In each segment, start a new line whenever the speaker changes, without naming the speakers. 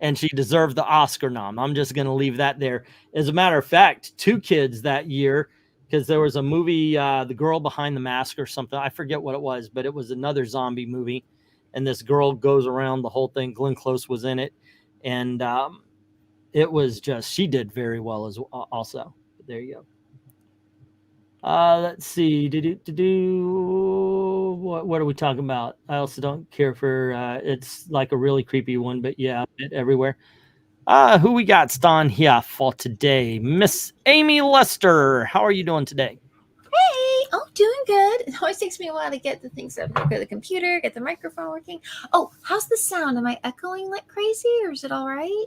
and she deserved the Oscar nom. I'm just going to leave that there. As a matter of fact, 2 kids that year, because there was a movie, The Girl Behind the Mask or something. I forget what it was, but it was another zombie movie. And this girl goes around the whole thing. Glenn Close was in it. And it was just, she did very well as also. But there you go. Let's see. What are we talking about? I also don't care for, it's like a really creepy one, but yeah, everywhere. Who we got on here for today? Miss Amy Lester. How are you doing today?
Hey, oh, doing good. It always takes me a while to get the things up, get the computer, get the microphone working. Oh, how's the sound? Am I echoing like crazy, or is it all right?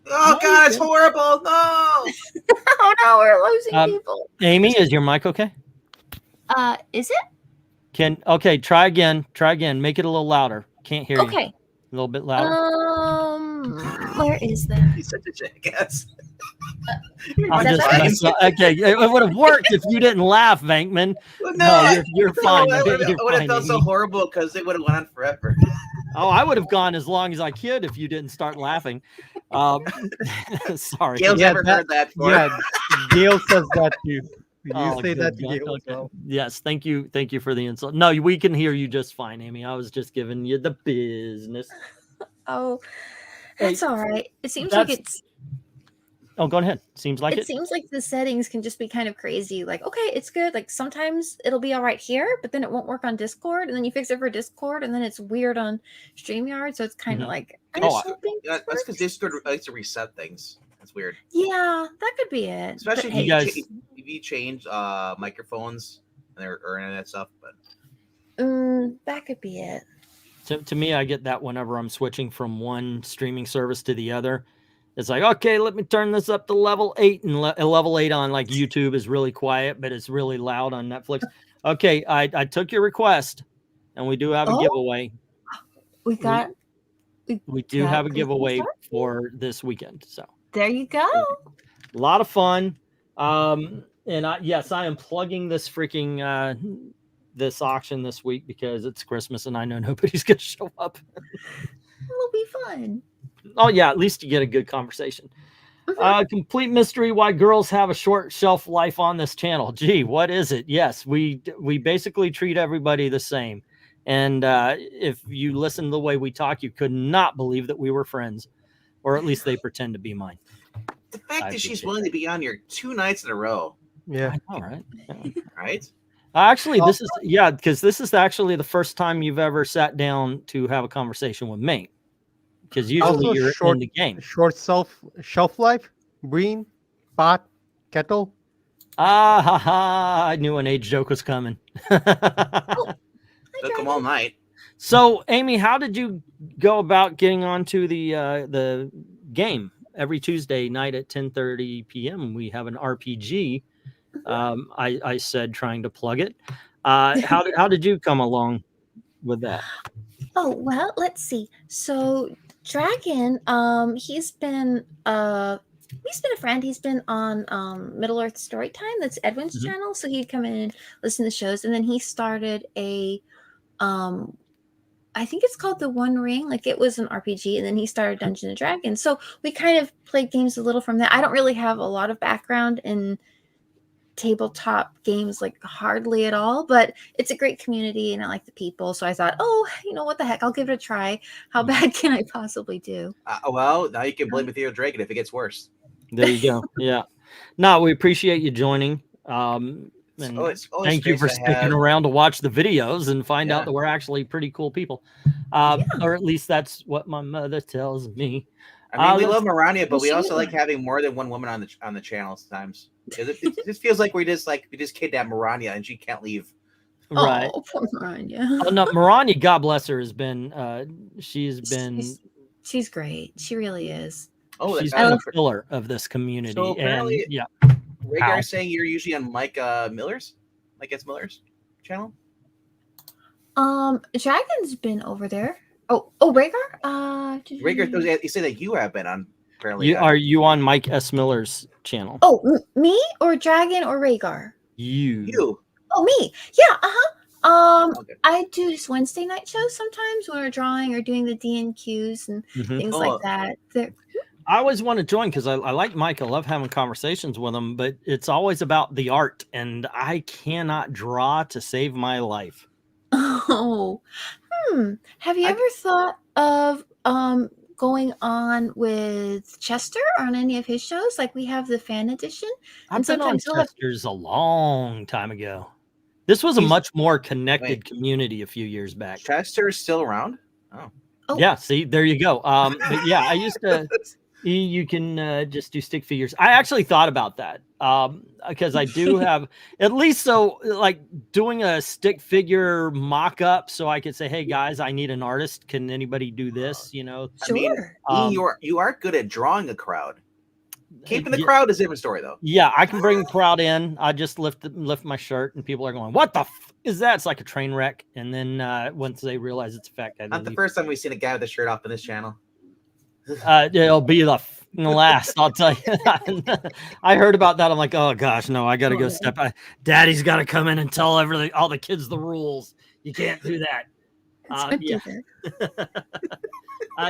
Oh God, it's horrible! No.
Oh no, we're losing people.
Amy, is your mic okay?
Is it?
Okay, try again. Try again. Make it a little louder. Can't hear you.
Okay.
A little bit louder.
Where is that?
He's such a jackass.
Okay, it would have worked if you didn't laugh, Venkman. No, you're fine.
I would have felt so horrible because it would have went on forever.
Oh, I would have gone as long as I could if you didn't start laughing. Sorry.
Gail's never heard that before.
Yeah, Gail says that too. You say
good
that to Gail as well.
Yes, thank you for the insult. No, we can hear you just fine, Amy. I was just giving you the business.
Oh, that's all right. It seems like it's.
Oh, go ahead. Seems like
it seems like the settings can just be kind of crazy. Like, okay, it's good. Like sometimes it'll be all right here, but then it won't work on Discord, and then you fix it for Discord, and then it's weird on StreamYard. So it's kind of like,
that's because Discord likes to reset things. That's weird.
Yeah, that could be it.
Especially if you change microphones and or internet stuff. But
that could be it.
To me, I get that whenever I'm switching from one streaming service to the other. It's like, okay, let me turn this up to level 8, and level 8 on like YouTube is really quiet, but it's really loud on Netflix. Okay, I took your request, and we do have a giveaway. We do have a giveaway for this weekend. So
there you go.
A lot of fun. And yes, I am plugging this freaking this auction this week because it's Christmas and I know nobody's gonna show up.
It'll be fun.
Oh yeah, at least you get a good conversation. Complete mystery why girls have a short shelf life on this channel. Gee, what is it? Yes, we basically treat everybody the same. And if you listen to the way we talk, you could not believe that we were friends, or at least they pretend to be mine.
The fact that she's willing to be on here 2 nights in a row.
Yeah.
All right. Yeah.
Right.
Actually, this is because this is actually the first time you've ever sat down to have a conversation with me. Because usually you're in the game.
Short shelf life, BREEN, pot, kettle.
I knew an age joke was coming.
Took them all night.
So, Amy, how did you go about getting onto the game? Every Tuesday night at 10:30 p.m. we have an RPG. I said trying to plug it. How did you come along with that?
Oh well, let's see. So Dragon, he's been a friend. He's been on Middle Earth Storytime. That's Edwin's channel. So he'd come in and listen to shows, and then he started a I think it's called The One Ring. Like it was an RPG, and then he started Dungeons and Dragons. So we kind of played games a little from that. I don't really have a lot of background in tabletop games, like hardly at all, but it's a great community and I like the people. So I thought, oh, you know what the heck, I'll give it a try. How bad can I possibly do?
Well, now you can blame Ethereal Dragon if it gets worse.
There you go. Yeah. No, we appreciate you joining. And thank you for sticking around to watch the videos and find out that we're actually pretty cool people. Or at least that's what my mother tells me.
I mean, we love MARANYA, but we also like having more than one woman on the channel sometimes. It just feels like we just kidnapped MARANYA and she can't leave.
Right.
Oh, poor MARANYA.
Oh, no, MARANYA, God bless her, has been she's
great. She really is.
Oh, she's been a pillar of this community.
So apparently,
and, yeah.
Rhaegar is saying you're usually on Mike Miller's channel.
Dragon's been over there. Oh, Rhaegar?
Rhaegar, you say that you have been on fairly.
Are you on Mike S. Miller's channel?
Oh, me or Dragon or Rhaegar?
You.
Oh, me. Yeah.
Okay.
I do this Wednesday night shows sometimes when we're drawing or doing the DNQs and things
Oh.
like that.
I always want to join because I like Mike. I love having conversations with him, but it's always about the art, and I cannot draw to save my life.
Oh, have you ever thought of going on with Chester on any of his shows? Like we have the fan edition.
I've been on Chester's a long time ago. This was a much more connected community a few years back.
Chester is still around? Oh.
Yeah, see, there you go. But yeah, I used to. You can just do stick figures. I actually thought about that because I do have at least like doing a stick figure mock-up so I could say, hey guys, I need an artist. Can anybody do this? You know,
I mean, you are good at drawing a crowd. Keeping the crowd is a different story, though.
Yeah, I can bring the crowd in. I just lift my shirt, and people are going, "What the f is that?" It's like a train wreck. And then once they realize it's a fact,
not the first time we've seen a guy with a shirt off on this channel.
It'll be the last. I'll tell you. I heard about that. I'm like, oh gosh, no, I got to go step. Daddy's got to come in and tell all the kids the rules. You can't do that. Yeah.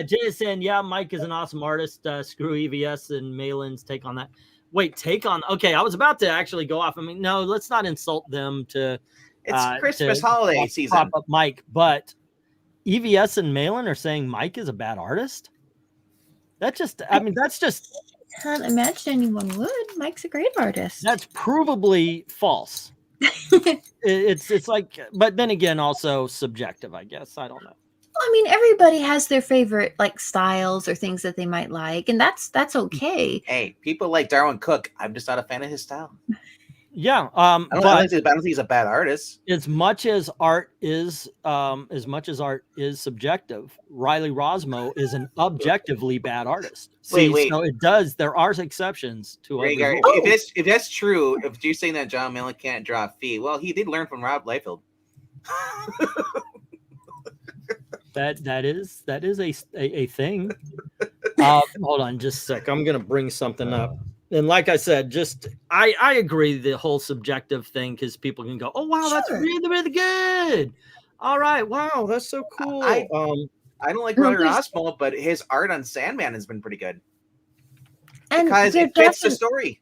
Jay is saying, yeah, Mike is an awesome artist. Screw EVS and Malin's take on that. Wait, take on. Okay, I was about to actually go off. I mean, no, let's not insult them to.
It's Christmas holiday season.
Pop up Mike, but EVS and Malin are saying Mike is a bad artist. That's just. I mean, that's just.
I can't imagine anyone would. Mike's a great artist.
That's provably false. It's like, but then again, also subjective, I guess. I don't know.
I mean, everybody has their favorite like styles or things that they might like, and that's okay.
Hey, people like Darwin Cook. I'm just not a fan of his style.
Yeah,
I don't think he's a bad artist.
As much as art is subjective, Riley Rosmo is an objectively bad artist. See,
wait.
So it does. There are exceptions to it.
If that's true, if you're saying that John Malin can't draw feet, well, he did learn from Rob Liefeld.
That is a thing. Hold on just a sec. I'm gonna bring something up. And like I said, I agree the whole subjective thing, because people can go, oh wow, that's really, really good. All right, wow, that's so cool.
I don't like Riley Rosmo, but his art on Sandman has been pretty good. And because it fits the story.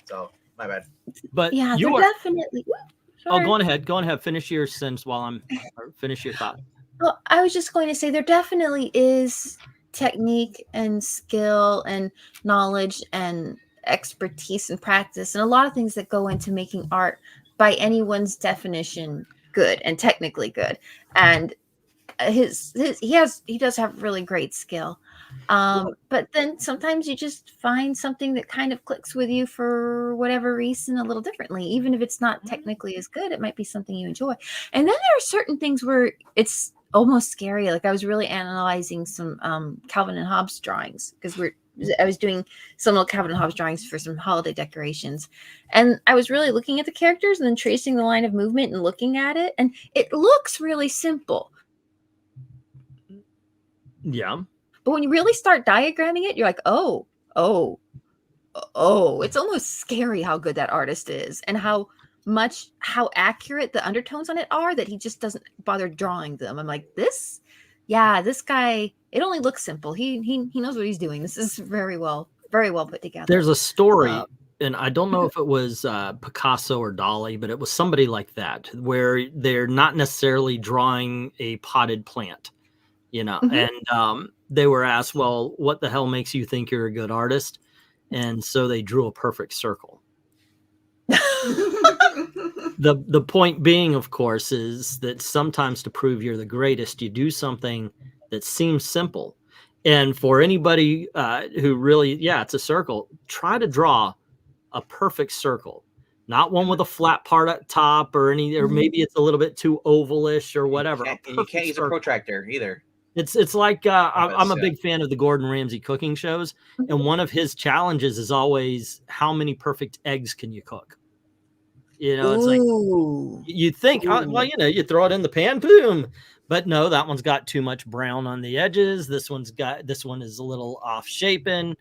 So my bad.
But
yeah, you are definitely.
Oh, go on ahead. Finish your sentence finish your thought.
Well, I was just going to say there definitely is technique and skill and knowledge and expertise and practice and a lot of things that go into making art by anyone's definition good and technically good. And he does have really great skill. But then sometimes you just find something that kind of clicks with you for whatever reason a little differently. Even if it's not technically as good, it might be something you enjoy. And then there are certain things where it's almost scary. Like I was really analyzing some Calvin and Hobbes drawings because I was doing some little Calvin and Hobbes drawings for some holiday decorations. And I was really looking at the characters and then tracing the line of movement and looking at it. And it looks really simple.
Yeah.
But when you really start diagramming it, you're like, oh, it's almost scary how good that artist is and how accurate the undertones on it are that he just doesn't bother drawing them. I'm like, this guy, it only looks simple. He knows what he's doing. This is very well put together.
There's a story, and I don't know if it was Picasso or Dali, but it was somebody like that, where they're not necessarily drawing a potted plant, and they were asked, well, what the hell makes you think you're a good artist? And so they drew a perfect circle. The point being, of course, is that sometimes to prove you're the greatest, you do something that seems simple. And for anybody who really, it's a circle, try to draw a perfect circle, not one with a flat part at top or maybe it's a little bit too ovalish or whatever.
You can't use a protractor either.
It's like I'm a big fan of the Gordon Ramsay cooking shows, and one of his challenges is always how many perfect eggs can you cook? It's like you think, you throw it in the pan, boom. But no, that one's got too much brown on the edges. This one is a little off shapen,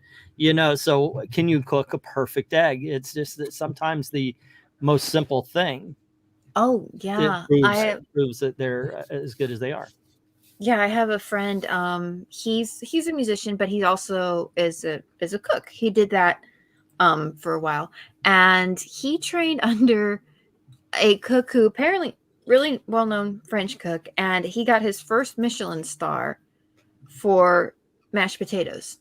so can you cook a perfect egg? It's just that sometimes the most simple thing
Oh
It
yeah,
proves that they're as good as they are.
I have a friend. He's a musician, but he also is a cook. He did that for a while, and he trained under a cook who apparently really well known French cook, and he got his first Michelin star for mashed potatoes.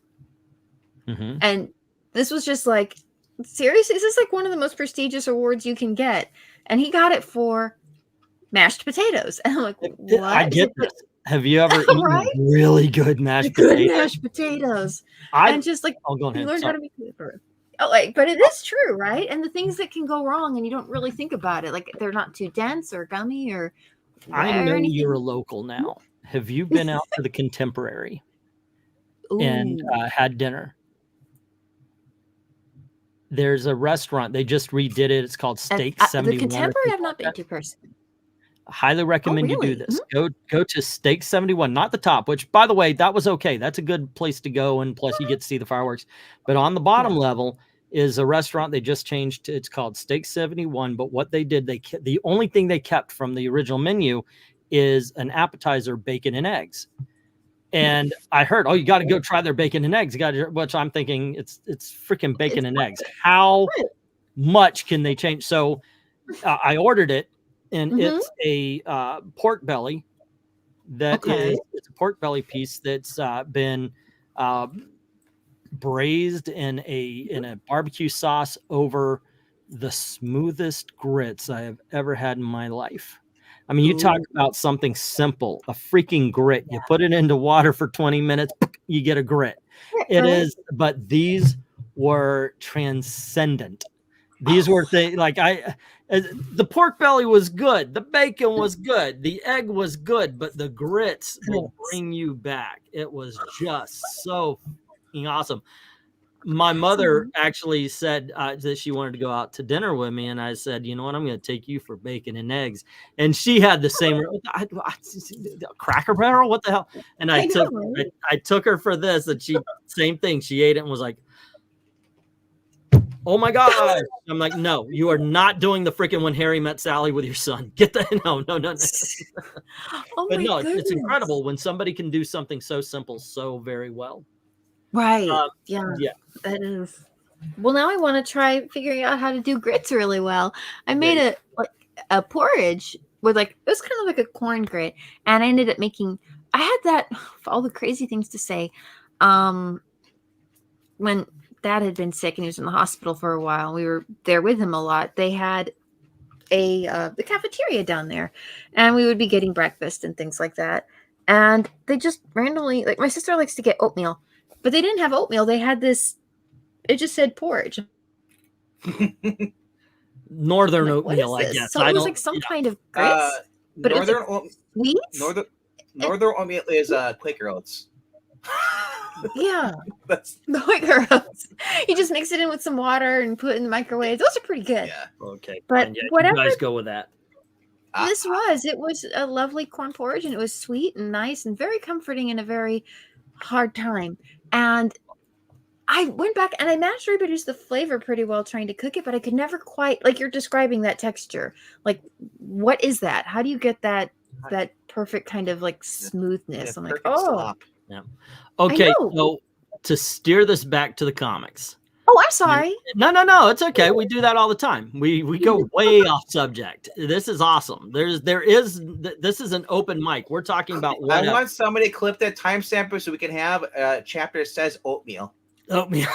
Mm-hmm.
And this was just like, seriously, this is like one of the most prestigious awards you can get, and he got it for mashed potatoes. And I'm like, what?
I get this. Have you ever eaten
Right?
really good mashed
Good
potatoes?
mashed potatoes.
I
And just like,
I'll go ahead.
you learn how
Sorry.
to make paper. Oh, like, but it is true, right? And the things that can go wrong, and you don't really think about it, like they're not too dense or gummy or
I
or
know
anything.
you're a local now. Have you been out to the Contemporary and
Ooh.
had dinner? There's a restaurant. They just redid it. It's called Steak
The
71.
Contemporary I've not been to personally.
Highly recommend you do
really?
this. Go to Steak 71, not the top, which by the way, that was okay. That's a good place to go, and plus you get to see the fireworks. But on the bottom level is a restaurant they just changed to, it's called Steak 71. But what they did, the only thing they kept from the original menu is an appetizer, bacon and eggs. And I heard, oh, you got to go try their bacon and eggs. You got to, which I'm thinking it's freaking bacon and eggs. How much can they change? So I ordered it, and it's a pork belly that is, it's a pork belly piece that's been braised in a barbecue sauce over the smoothest grits I have ever had in my life. I mean, you talk about something simple, a freaking grit. You put it into water for 20 minutes, you get a grit. It is, but these were transcendent. These were things like the pork belly was good. The bacon was good. The egg was good, but the grits will bring you back. It was just so awesome. My mother actually said that she wanted to go out to dinner with me, and I said, you know what, I'm going to take you for bacon and eggs. And she had the same Cracker Barrel. What the hell? And I took her for this, and she same thing. She ate it and was like, oh my God. I'm like, no, you are not doing the freaking When Harry Met Sally with your son. Get that. No.
Oh
but
my
no,
goodness.
It's incredible when somebody can do something so simple so very well.
Right. Yeah. That is. Well, now I want to try figuring out how to do grits really well. I made a porridge with it was kind of like a corn grit, and I ended up making. I had that for all the crazy things to say. When Dad had been sick and he was in the hospital for a while, we were there with him a lot. They had the cafeteria down there, and we would be getting breakfast and things like that. And they just randomly, like, my sister likes to get oatmeal, but they didn't have oatmeal. They had this. It just said porridge.
Northern oatmeal, I guess.
So it was like some kind of grits. But
Northern
Northern
oatmeal is Quaker oats.
Yeah,
That's
the Quaker oats. You just mix it in with some water and put it in the microwave. Those are pretty good.
Yeah.
Okay.
But
yeah,
whatever.
You guys go with that.
It was a lovely corn porridge, and it was sweet and nice and very comforting in a very hard time. And I went back and I managed to reproduce the flavor pretty well trying to cook it, but I could never quite, like you're describing that texture. Like, what is that? How do you get that perfect kind of like smoothness? I'm like, oh.
Slop.
Yeah. Okay, so to steer this back to the comics.
Oh, I'm sorry.
No, it's okay. We do that all the time. We go way off subject. This is awesome. This is an open mic. We're talking about
I want somebody to clip that timestamper so we can have a chapter that says oatmeal.
Oatmeal.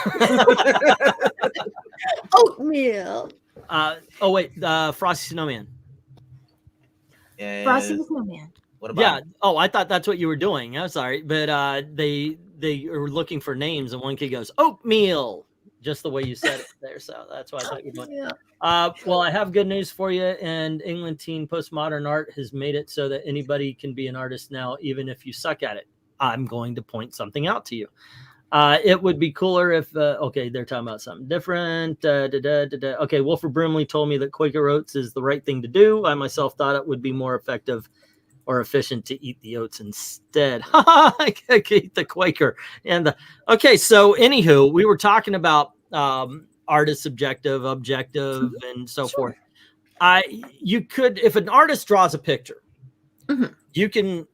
Oatmeal.
Oh wait, Frosty Snowman.
Frosty the Snowman.
What about?
Yeah. Oh, I thought that's what you were doing. I'm sorry, but they are looking for names, and one kid goes oatmeal, just the way you said it there. So that's why I thought you were doing. Yeah. Well, I have good news for you. And England Teen Postmodern Art has made it so that anybody can be an artist now, even if you suck at it. I'm going to point something out to you. It would be cooler if, okay, they're talking about something different. Okay, Wilford Brimley told me that Quaker oats is the right thing to do. I myself thought it would be more effective or efficient to eat the oats instead. I could eat the Quaker. Okay, so anywho, we were talking about art is subjective, objective, and so forth. You could, if an artist draws a picture,
Mhm.
you can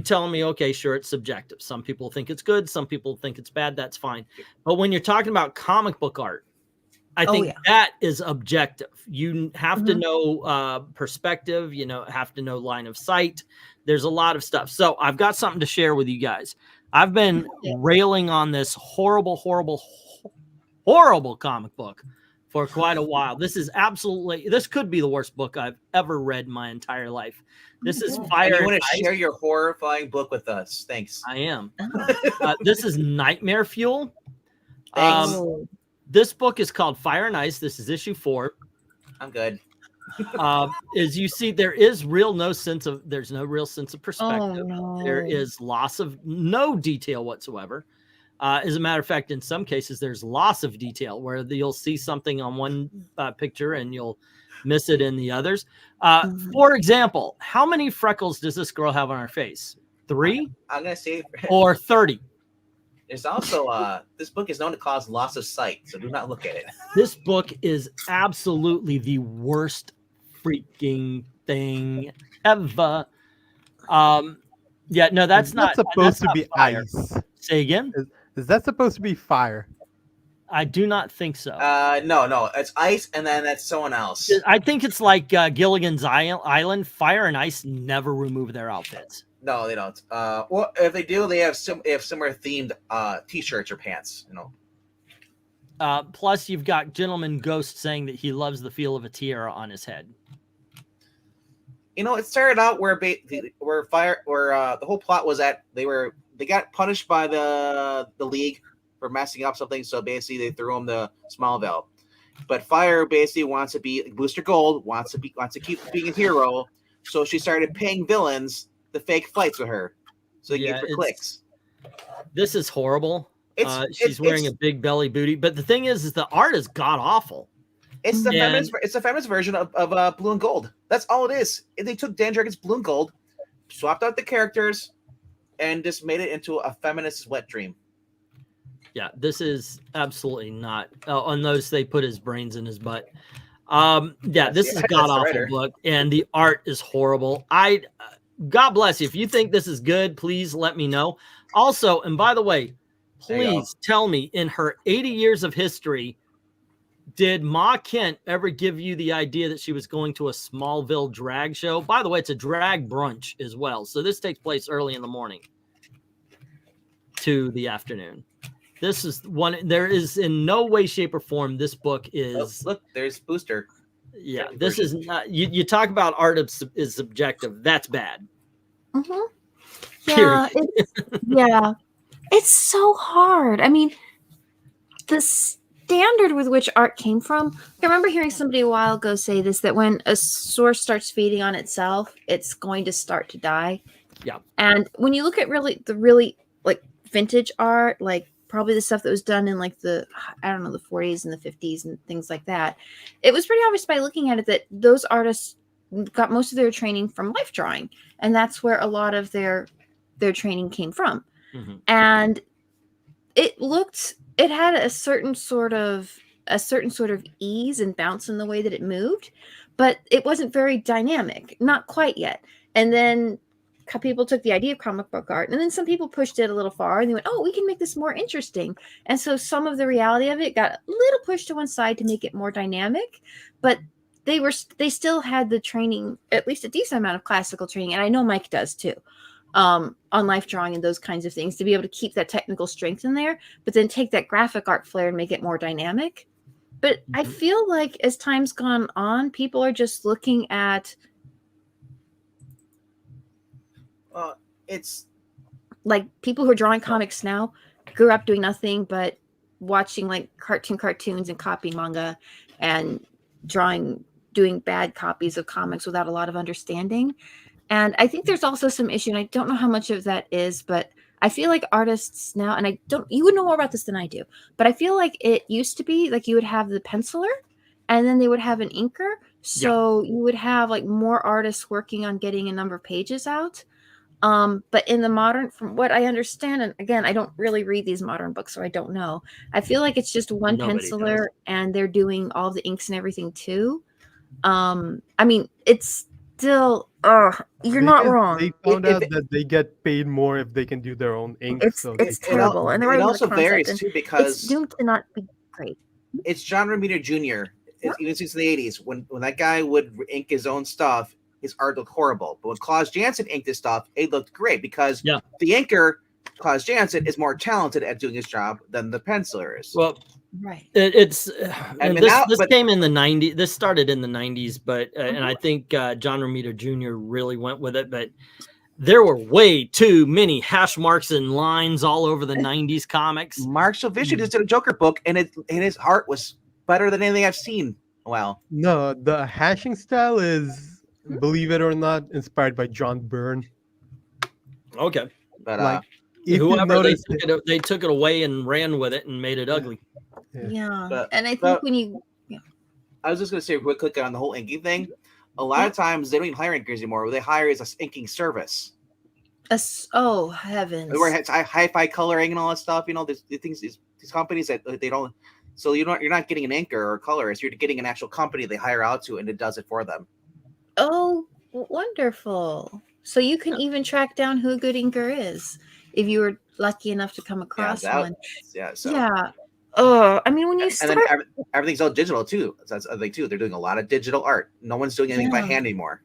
tell me, okay, sure, it's subjective. Some people think it's good, some people think it's bad. That's fine. But when you're talking about comic book art, I think that is objective. You have to know perspective, you know, have to know line of sight. There's a lot of stuff. So I've got something to share with you guys. I've been railing on this horrible comic book for quite a while. This is this could be the worst book I've ever read in my entire life. This is Fire.
And you want to share your horrifying book with us? Thanks.
I am. This is Nightmare Fuel.
Thanks.
This book is called Fire and Ice. This is issue 4.
I'm good.
As you see, there's no real sense of perspective.
Oh, no.
There is loss of no detail whatsoever. As a matter of fact, in some cases, there's loss of detail where you'll see something on one picture and you'll miss it in the others. For example, how many freckles does this girl have on her face? 3?
I'm going to say
or 30?
There's also this book is known to cause loss of sight, so do not look at it.
This book is absolutely the worst freaking thing ever. Yeah, no, that's not
supposed to be
fire.
ice.
Say again?
Is that supposed to be fire?
I do not think so.
No, it's ice, and then that's someone else.
I think it's like Gilligan's Island. Fire and Ice never remove their outfits.
No, they don't. Well, if they do, they have similar themed t-shirts or pants. You know.
Plus, you've got Gentleman Ghost saying that he loves the feel of a tiara on his head.
You know, it started out where the whole plot was that they got punished by the league for messing up something, so basically they threw him to Smallville. But Fire basically wants to be Booster Gold, wants to keep being a hero, so she started paying villains to fake fights with her, so they get for clicks. This
is horrible. She's wearing a big belly booty, but the thing is the art is god awful.
It's the feminist version of Blue and Gold. That's all it is. They took Dan Dragon's Blue and Gold, swapped out the characters, and just made it into a feminist wet dream.
Yeah, this is absolutely not. On those, they put his brains in his butt. Yeah, this is a god awful book, and the art is horrible. God bless you. If you think this is good, please let me know. Also, and by the way, please tell me, in her 80 years of history, did Ma Kent ever give you the idea that she was going to a Smallville drag show? By the way, it's a drag brunch as well. So this takes place early in the morning to the afternoon. This is one. There is in no way, shape, or form. This book is.
Oh, look, there's Booster.
Yeah, this is not. You talk about art is subjective. That's bad.
Yeah, it's so hard. I mean, the standard with which art came from. I remember hearing somebody a while ago say this: that when a source starts feeding on itself, it's going to start to die.
Yeah.
And when you look at the really like vintage art, like probably the stuff that was done in like the 40s and the 50s and things like that, it was pretty obvious by looking at it that those artists got most of their training from life drawing, and that's where a lot of their training came from. And it had a certain sort of ease and bounce in the way that it moved, but it wasn't very dynamic, not quite yet. And then people took the idea of comic book art, and then some people pushed it a little far, and they went, "Oh, we can make this more interesting." And so some of the reality of it got a little pushed to one side to make it more dynamic, but they still had the training, at least a decent amount of classical training, and I know Mike does too, on life drawing and those kinds of things, to be able to keep that technical strength in there, but then take that graphic art flair and make it more dynamic. But I feel like as time's gone on, people are just looking at
it's
like people who are drawing comics now grew up doing nothing but watching like cartoons and copying manga and doing bad copies of comics without a lot of understanding. And I think there's also some issue, and I don't know how much of that is, but I feel like artists now, and you would know more about this than I do, but I feel like it used to be like you would have the penciler and then they would have an inker. So you would have like more artists working on getting a number of pages out. But in the modern, from what I understand, and again, I don't really read these modern books, so I don't know. I feel like it's just one penciler and they're doing all the inks and everything too. I mean, it's still, you're not wrong.
They found
If
out
it-
that they get paid more if they can do their own ink. So they
It's
It al-
terrible, and they're
it
writing the
also
concept,
varies
and
too
it's
because
doomed to not be great.
it's John Romita Jr. Even since the 80s, when that guy would ink his own stuff, his art looked horrible. But when Klaus Janson inked his stuff, it looked great because
Yeah.
the inker, Klaus Janson, is more talented at doing his job than the penciler is.
Well,
Right.
it's
I mean,
this
now-
this
but-
came in the 90s. This started in the 90s, but and I think John Romita Jr. really went with it. But there were way too many hash marks and lines all over the 90s comics.
Mark Silvestri just did a Joker book, and his art was better than anything I've seen. Wow.
no, the hashing style is, believe it or not, inspired by John Byrne.
Okay,
But
Like, if you
whoever
notice,
they took it away and ran with it and made it ugly.
Yeah.
But-
And I think
but-
when you,
I was just going to say real quick on the whole inking thing. A lot of times they don't even hire inkers anymore. What they hire is an inking service.
oh heavens.
Where it's hi-fi coloring and all that stuff. You know, there's these companies that they don't. So you're not getting an inker or a colorist. You're getting an actual company they hire out to, and it does it for them.
Oh, wonderful. So you can even track down who a good inker is if you were lucky enough to come across
that-
one.
Yeah. So
Yeah. I mean, when you
and
start,
then everything's all digital too. That's the other thing too. They're doing a lot of digital art. No one's doing anything by
Yeah.
hand anymore.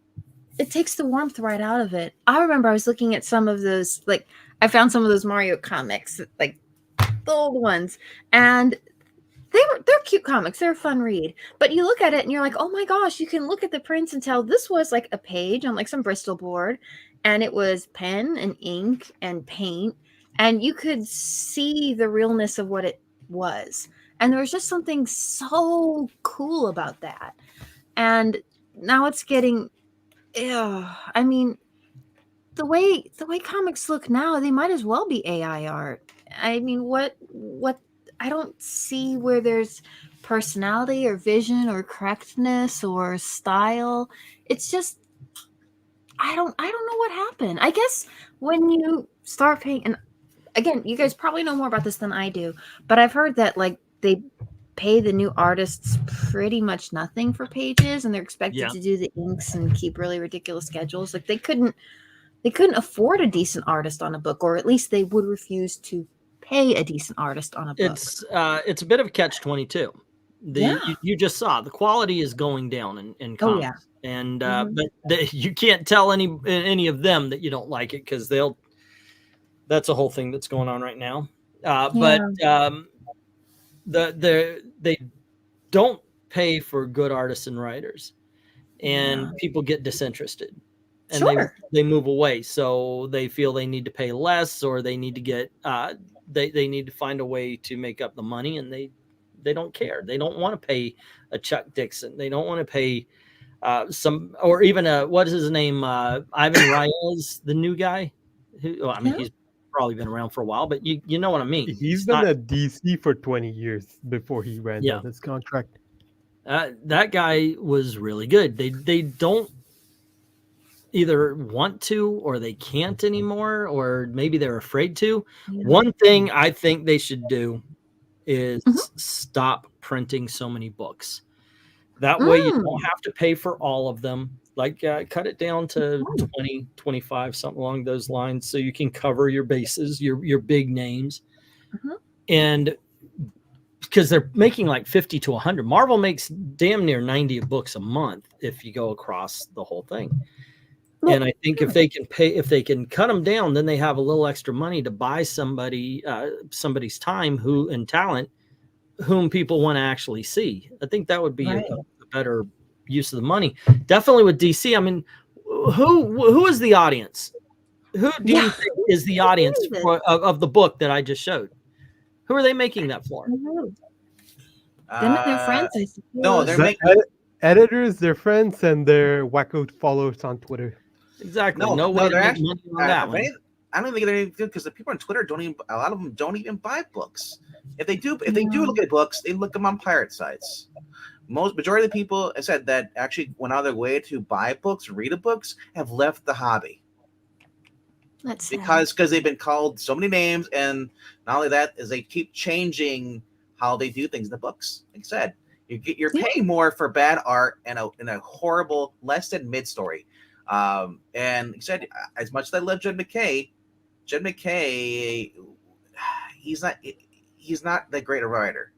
it takes the warmth right out of it. I remember I was looking at some of those, like I found some of those Mario comics, like the old ones, and they're cute comics. They're a fun read. But you look at it and you're like, oh my gosh, you can look at the prints and tell this was like a page on like some Bristol board, and it was pen and ink and paint, and you could see the realness of what it was. And there was just something so cool about that. And now it's getting, I mean, the way comics look now, they might as well be AI art. I mean, what I don't see where there's personality or vision or correctness or style. It's just I don't know what happened. I guess when you start paying, and again, you guys probably know more about this than I do, but I've heard that like they pay the new artists pretty much nothing for pages, and they're expected to do the inks and keep really ridiculous schedules. Like they couldn't afford a decent artist on a book, or at least they would refuse to pay a decent artist on a book.
It's a bit of a catch-22. You just saw the quality is going down in comics. And but you can't tell any of them that you don't like it, because that's a whole thing that's going on right now. But they don't pay for good artists and writers, and people get disinterested, and they move away. So they feel they need to pay less, or they need to get they need to find a way to make up the money, and they don't care. They don't want to pay a Chuck Dixon. They don't want to pay some, or even what is his name? Ivan Reyes, the new guy. He's probably been around for a while, but you know what I mean.
He's been at DC for 20 years before he ran out his contract.
That guy was really good. They don't either want to, or they can't anymore, or maybe they're afraid to. One thing I think they should do is stop printing so many books. That way you don't have to pay for all of them. Like cut it down to 20, 25, something along those lines, so you can cover your bases, your big names. And because they're making like 50 to 100. Marvel makes damn near 90 books a month if you go across the whole thing. And I think if they can cut them down, then they have a little extra money to buy somebody's time and talent whom people want to actually see. I think that would be a better use of the money. Definitely with DC. I mean, who is the audience? Who do you think is the audience of the book that I just showed? Who are they making that for?
Them and their friends, I suppose.
No, they're making
editors, their friends, and their wacko followers on Twitter.
Exactly.
No,
way
they're
to make
actually
money on that one.
I don't think they're any good, because the people on Twitter a lot of them don't even buy books. If they do look at books, they look them on pirate sites. Majority of the people I said that actually went out of their way to buy books, read books, have left the hobby.
That's
because they've been called so many names, and not only that is they keep changing how they do things in the books. Like I said, You're paying more for bad art and a horrible less than mid story. And he said, as much as I love Jed McKay, he's not that great a writer.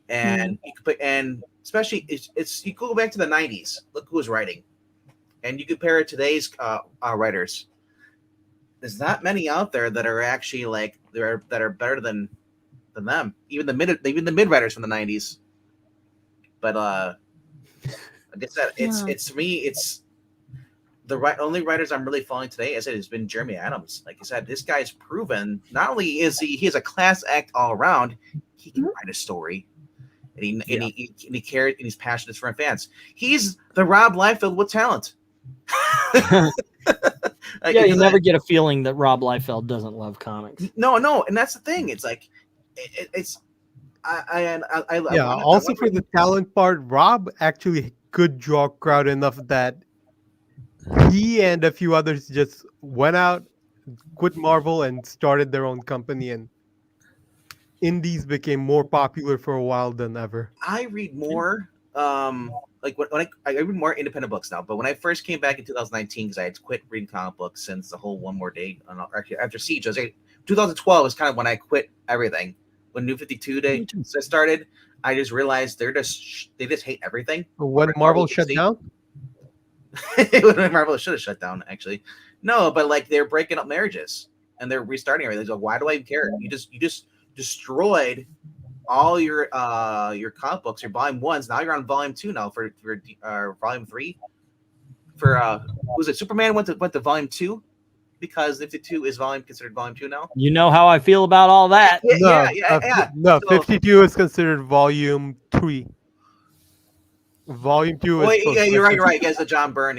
And and especially it's you go back to the 90s. Look who was writing, and you compare it to today's writers. There's not many out there that are actually like that are better than them. Even the mid writers from the 90s. But like I said, it's to me, it's the only writers I'm really following today. As I said, has been Jeremy Adams. Like I said, this guy's proven not only is he has a class act all around, he can write a story, and he cares and he's passionate for fans. He's the Rob Liefeld with talent.
Like, you never get a feeling that Rob Liefeld doesn't love comics.
No, and that's the thing. It's like
also for the talent part, Rob actually could draw crowd enough that he and a few others just went out, quit Marvel, and started their own company, and indies became more popular for a while than ever.
I read more like when I read more independent books now, but when I first came back in 2019, because I had quit reading comic books since the whole One More Day, actually after Siege, 2012 was kind of when I quit everything. When New 52 Day started, I just realized they just hate everything.
When Marvel shut down?
When Marvel should have shut down, actually. No, but like they're breaking up marriages and they're restarting everything. So why do I even care? You just destroyed all your comic books, your volume 1s. Now you're on volume 2 now for volume 3. For was it Superman went to volume 2? Because 52 is considered volume 2 now.
You know how I feel about all that.
No, 52 is considered volume 3. Volume 2 is
you're right. Guys, the John Byrne,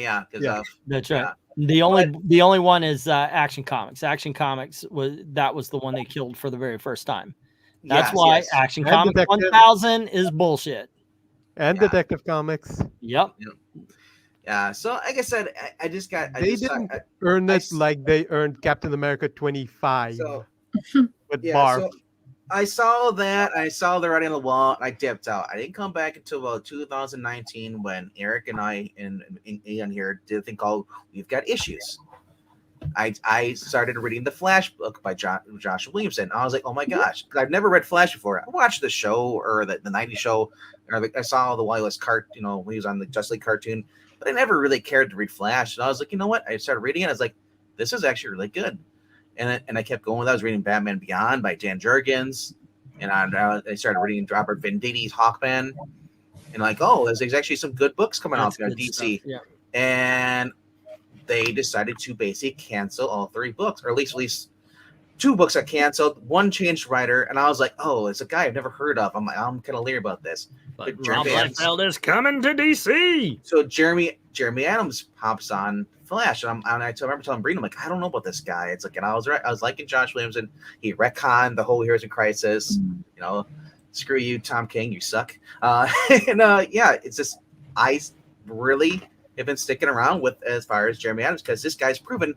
that's right. The only one is Action Comics. Action Comics was the one they killed for the very first time. That's why Action Comics 1000 is bullshit.
And Detective Comics.
Yep.
Yeah, so like I said,
They didn't earn it like they earned Captain America 25 with Marv.
So I saw that. I saw the writing on the wall. I dipped out. I didn't come back until about 2019 when Eric and I and Ian here did a thing called We've Got Issues. I started reading the Flash book by Josh Williamson. I was like, oh my gosh, because I've never read Flash before. I watched the show or the 90s show, or I saw the Wireless cart, when he was on the Justice League cartoon. But I never really cared to read Flash. And I was like, you know what? I started reading it. I was like, this is actually really good. And I kept going with it. I was reading Batman Beyond by Dan Jurgens. And I started reading Robert Venditti's Hawkman. And like, there's actually some good books coming out from DC.
Yeah.
And they decided to basically cancel all 3 books. Or at least 2 books got canceled. 1 changed writer. And I was like, it's a guy I've never heard of. I'm kind of leery about this.
But Rob Liefeld is coming to DC.
So Jeremy Adams pops on Flash, and I remember telling Breen, I'm like, I don't know about this guy. It's like, and I was right. I was liking Josh Williamson. He retconned the whole Heroes in Crisis. Screw you, Tom King, you suck. It's just I really have been sticking around with as far as Jeremy Adams because this guy's proven.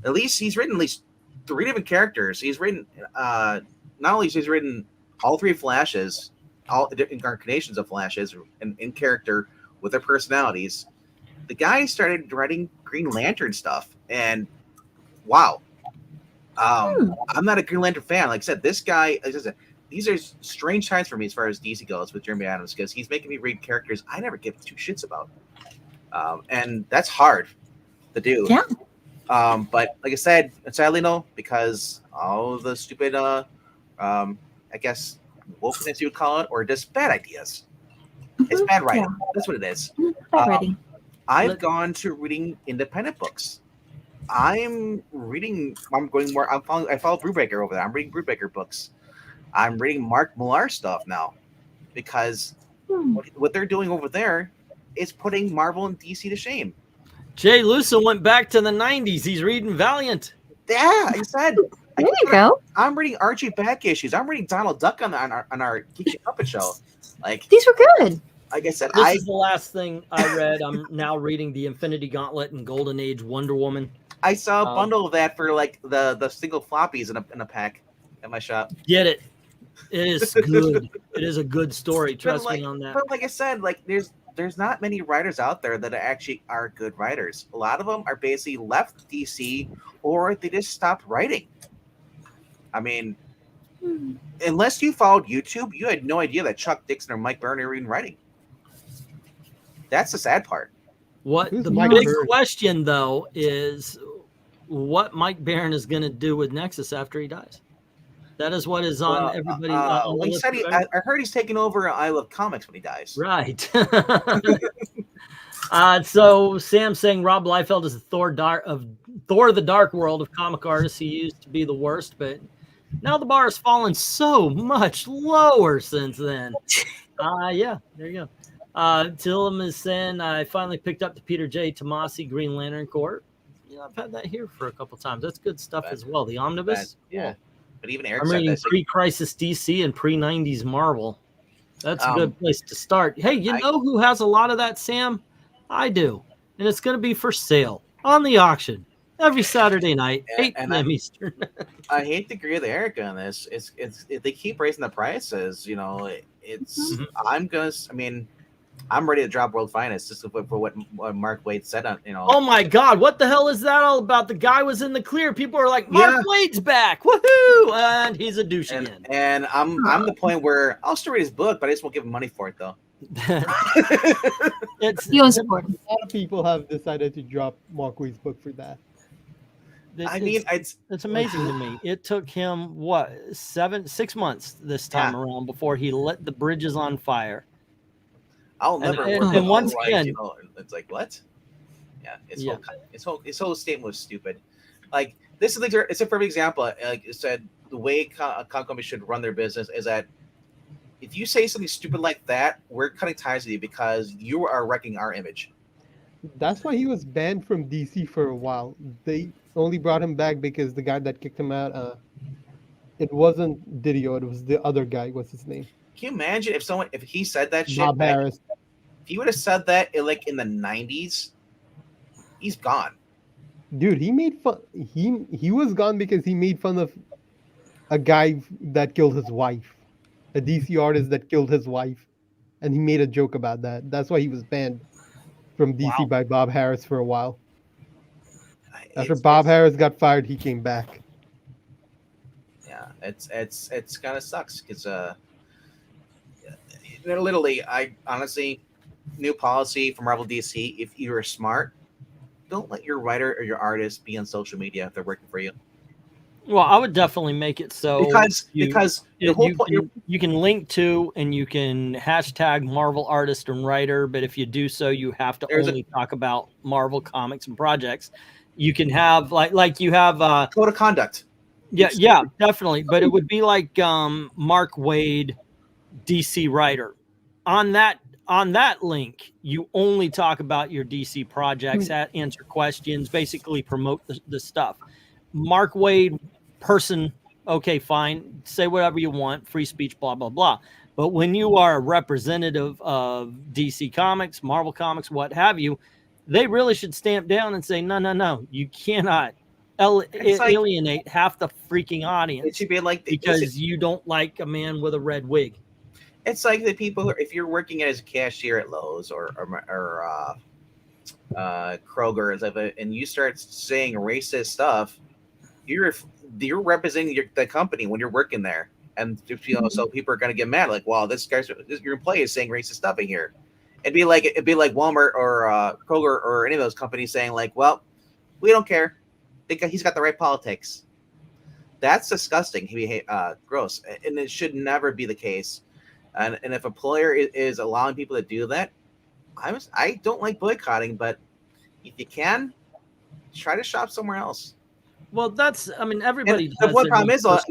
At least he's written at least 3 different characters. He's written not only he's written all 3 Flashes. All the different incarnations of Flashes in character with their personalities. The guy started writing Green Lantern stuff, and wow, I'm not a Green Lantern fan. Like I said, this guy, these are strange times for me as far as DC goes with Jeremy Adams because he's making me read characters I never give 2 shits about, and that's hard to do.
Yeah.
But like I said, sadly no, because all the stupid, I guess. Wokeness, you would call it, or just bad ideas. It's bad writing. Yeah. That's what it is.
Bad writing.
I've gone to reading independent books. I follow Brubaker over there. I'm reading Brubaker books. I'm reading Mark Millar stuff now because what they're doing over there is putting Marvel and DC to shame.
Jay Luso went back to the 90s. He's reading Valiant.
Yeah, I said.
There you go.
I'm reading Archie back issues. I'm reading Donald Duck on our Geeky Puppet show. Like
these were good.
Like I said,
this is the last thing I read. I'm now reading the Infinity Gauntlet and Golden Age Wonder Woman.
I saw a bundle of that for like the single floppies in a pack at my shop.
Get it. It is good. It is a good story. Trust
like,
me on that.
But like I said, like there's not many writers out there that actually are good writers. A lot of them are basically left DC or they just stopped writing. I mean, unless you followed YouTube, you had no idea that Chuck Dixon or Mike Byrne are even writing. That's the sad part.
What
Who's
the
Mike
big
Byrne?
question though is what Mike Barron is going to do with Nexus after he dies. That is what is on everybody. On the
he
list
said
of
I heard he's taking over I Love Comics when he dies.
Right. So Sam saying Rob Liefeld is the Thor the Dark World of comic artists. He used to be the worst, but now the bar has fallen so much lower since then. Yeah, there you go. Tillum is saying I finally picked up the Peter J. Tomasi Green Lantern Corps. Yeah, I've had that here for a couple times. That's good stuff as well. The Omnibus.
Yeah. But even Eric
I'm
said
reading
that.
pre-Crisis DC and pre-90s Marvel. That's a good place to start. Hey, you know who has a lot of that, Sam? I do. And it's going to be for sale on the auction every Saturday night, 8 p.m. Eastern.
I hate to agree with Eric on this. It's if they keep raising the prices, you know, I'm ready to drop World Finest just for what Mark Waid said on, you know.
Oh my God, what the hell is that all about? The guy was in the clear. People are like, Mark Waid's back. Woohoo! And he's a douche again.
And I'm the point where I'll still read his book, but I just won't give him money for it though.
You don't support him.
A lot of people have decided to drop Mark Waid's book for that.
It's amazing to me. It took him what 6 months this time around before he lit the bridges on fire.
I'll never.
And once again,
you know, it's like what? Yeah, his whole statement was stupid. Like this is it's a perfect example. Like you said, the way comic companies should run their business is that if you say something stupid like that, we're cutting ties with you because you are wrecking our image.
That's why he was banned from DC for a while. They only brought him back because the guy that kicked him out, it wasn't Didio, it was the other guy. What's his name?
Can you imagine if he said that shit?
Bob Harris.
If he would have said that in the 90s, he's gone.
Dude, he made fun. He was gone because he made fun of a guy that killed his wife, a DC artist that killed his wife, and he made a joke about that. That's why he was banned from DC by Bob Harris for a while. After Bob Harris got fired, he came back.
Yeah, it's kind of sucks because literally, I honestly, new policy from Marvel DC: if you're smart, don't let your writer or your artist be on social media if they're working for you.
Well, I would definitely make it so
because the whole point
you can link to and you can hashtag Marvel artist and writer, but if you do so, you have to only talk about Marvel comics and projects. You can have like you have
code of conduct.
Yeah, definitely. But it would be like Mark Waid, DC writer. On that link, you only talk about your DC projects, answer questions, basically promote the stuff. Mark Waid, person, okay, fine, say whatever you want, free speech, blah, blah, blah. But when you are a representative of DC Comics, Marvel Comics, what have you, they really should stamp down and say, no, you cannot alienate half the freaking audience.
It should be like
because you don't like a man with a red wig.
It's like the people if you're working as a cashier at Lowe's or Kroger, and you start saying racist stuff, you're representing the company when you're working there, and so people are gonna get mad. Like, wow, your employee is saying racist stuff in here. It'd be like Walmart or Kroger or any of those companies saying like, well, we don't care. He's got the right politics. That's disgusting. Gross, and it should never be the case. And if a employer is allowing people to do that, I don't like boycotting, but if you can, try to shop somewhere else.
Well, everybody.
The one problem is